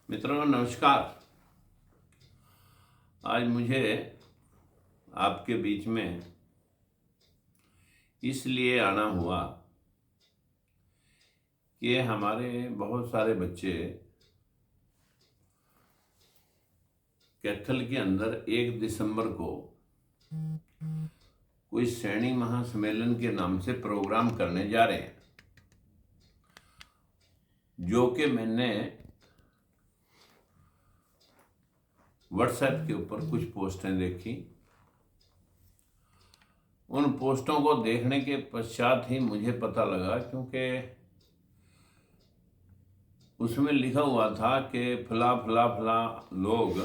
मित्रों नमस्कार। आज मुझे आपके बीच में इसलिए आना हुआ कि हमारे बहुत सारे बच्चे कैथल के अंदर 1 दिसंबर को कोई श्रेणी महासम्मेलन के नाम से प्रोग्राम करने जा रहे हैं, जो कि मैंने व्हाट्सएप के ऊपर कुछ पोस्टें देखी। उन पोस्टों को देखने के पश्चात ही मुझे पता लगा, क्योंकि उसमें लिखा हुआ था कि फला फला फला लोग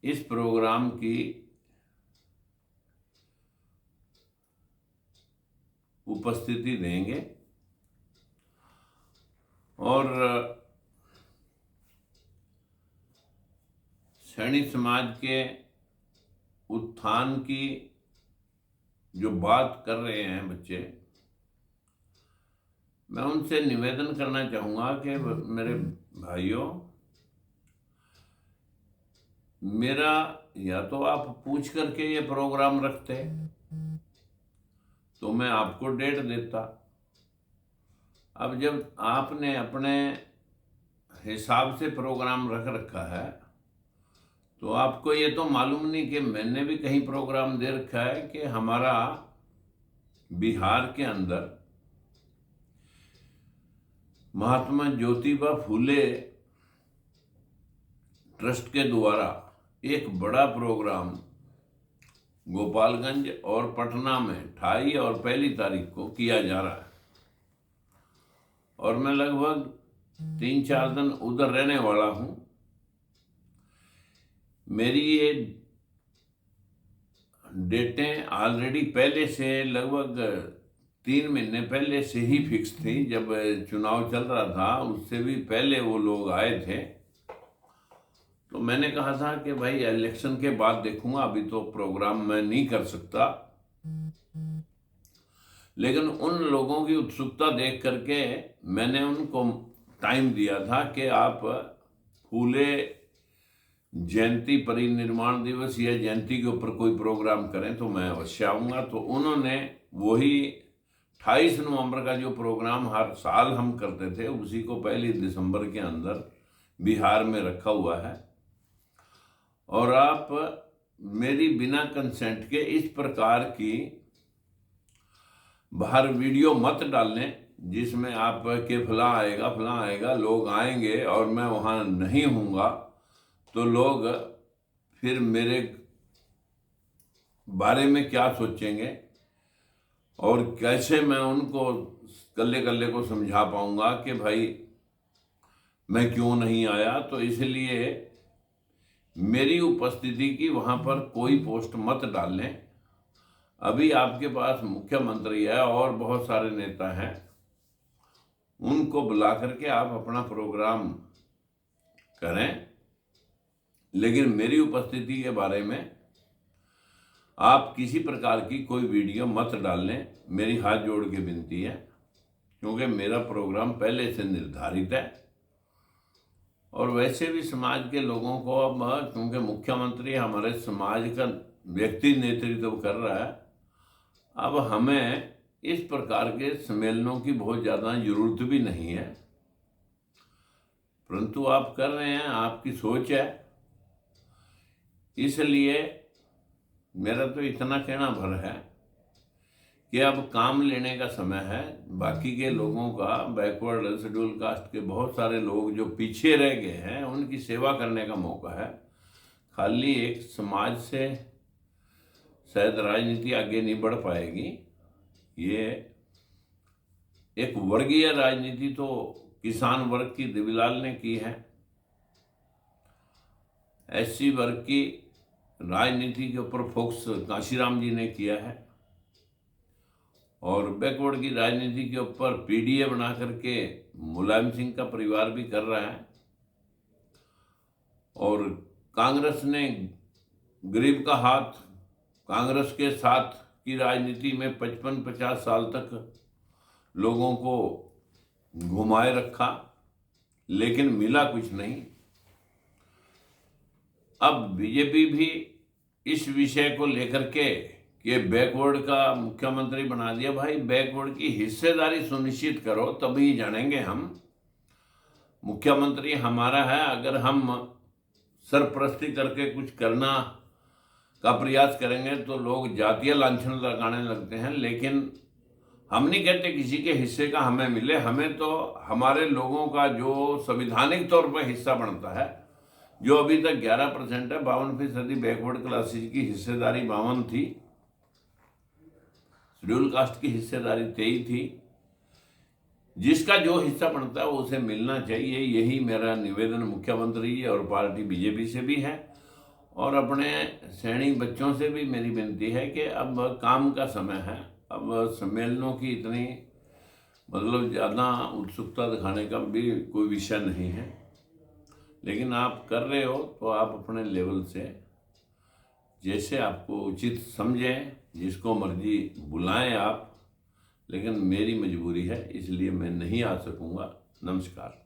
इस प्रोग्राम की उपस्थिति देंगे और सैनिक समाज के उत्थान की जो बात कर रहे हैं बच्चे, मैं उनसे निवेदन करना चाहूँगा कि मेरे भाइयों, मेरा या तो आप पूछ करके ये प्रोग्राम रखते तो मैं आपको डेट देता। अब जब आपने अपने हिसाब से प्रोग्राम रख रखा है तो आपको ये तो मालूम नहीं कि मैंने भी कहीं प्रोग्राम दे रखा है कि हमारा बिहार के अंदर महात्मा ज्योतिबा फूले ट्रस्ट के द्वारा एक बड़ा प्रोग्राम गोपालगंज और पटना में 28 और 1 तारीख को किया जा रहा है और मैं लगभग 3-4 दिन उधर रहने वाला हूं। मेरी ये डेटें ऑलरेडी पहले से लगभग 3 महीने पहले से ही फिक्स थी। जब चुनाव चल रहा था उससे भी पहले वो लोग आए थे, तो मैंने कहा था कि भाई इलेक्शन के बाद देखूंगा, अभी तो प्रोग्राम मैं नहीं कर सकता। लेकिन उन लोगों की उत्सुकता देख करके मैंने उनको टाइम दिया था कि आप फूले जयंती परिनिर्वाण दिवस या जयंती के ऊपर कोई प्रोग्राम करें तो मैं अवश्य आऊँगा। तो उन्होंने वही 28 नवंबर का जो प्रोग्राम हर साल हम करते थे उसी को 1 दिसंबर के अंदर बिहार में रखा हुआ है। और आप मेरी बिना कंसेंट के इस प्रकार की बाहर वीडियो मत डालने जिसमें आप के फला आएगा, लोग आएंगे और मैं वहाँ नहीं हूँगा, तो लोग फिर मेरे बारे में क्या सोचेंगे और कैसे मैं उनको कल्ले को समझा पाऊँगा कि भाई मैं क्यों नहीं आया। तो इसलिए मेरी उपस्थिति की वहाँ पर कोई पोस्ट मत डालें। अभी आपके पास मुख्यमंत्री है और बहुत सारे नेता हैं, उनको बुला करके आप अपना प्रोग्राम करें, लेकिन मेरी उपस्थिति के बारे में आप किसी प्रकार की कोई वीडियो मत डालें। मेरी हाथ जोड़ के विनती है, क्योंकि मेरा प्रोग्राम पहले से निर्धारित है। और वैसे भी समाज के लोगों को अब, क्योंकि मुख्यमंत्री हमारे समाज का व्यक्ति नेतृत्व कर रहा है, अब हमें इस प्रकार के सम्मेलनों की बहुत ज़्यादा जरूरत भी नहीं है, परंतु आप कर रहे हैं, आपकी सोच है। इसलिए मेरा तो इतना कहना भर है कि अब काम लेने का समय है। बाकी के लोगों का, बैकवर्ड शेड्यूल कास्ट के बहुत सारे लोग जो पीछे रह गए हैं, उनकी सेवा करने का मौका है। खाली एक समाज से शायद राजनीति आगे नहीं बढ़ पाएगी। ये एक वर्गीय राजनीति तो किसान वर्ग की देवीलाल ने की है, एससी वर्ग की राजनीति के ऊपर फोकस काशीराम जी ने किया है, और बैकवर्ड की राजनीति के ऊपर पीडीए बना करके मुलायम सिंह का परिवार भी कर रहा है। और कांग्रेस ने गरीब का हाथ, कांग्रेस के साथ की राजनीति में 55-50 साल तक लोगों को घुमाए रखा, लेकिन मिला कुछ नहीं। अब बीजेपी भी इस विषय को लेकर के कि बैकवर्ड का मुख्यमंत्री बना दिया। भाई बैकवर्ड की हिस्सेदारी सुनिश्चित करो, तभी जानेंगे हम। मुख्यमंत्री हमारा है, अगर हम सरपरस्ती करके कुछ करना का प्रयास करेंगे तो लोग जातीय लांछन लगाने लगते हैं। लेकिन हम नहीं कहते किसी के हिस्से का हमें मिले, हमें तो हमारे लोगों का जो संविधानिक तौर पर हिस्सा बनता है, जो अभी तक 11% है। 52% बैकवर्ड क्लासेज की हिस्सेदारी 52 थी, शेड्यूल कास्ट की हिस्सेदारी 23 थी। जिसका जो हिस्सा बनता है उसे मिलना चाहिए, यही मेरा निवेदन मुख्यमंत्री और पार्टी बीजेपी से भी है। और अपने सैनिक बच्चों से भी मेरी विनती है कि अब काम का समय है, अब सम्मेलनों की इतनी मतलब ज़्यादा उत्सुकता दिखाने का भी कोई विषय नहीं है। लेकिन आप कर रहे हो तो आप अपने लेवल से जैसे आपको उचित समझें, जिसको मर्जी बुलाएं आप, लेकिन मेरी मजबूरी है इसलिए मैं नहीं आ सकूंगा। नमस्कार।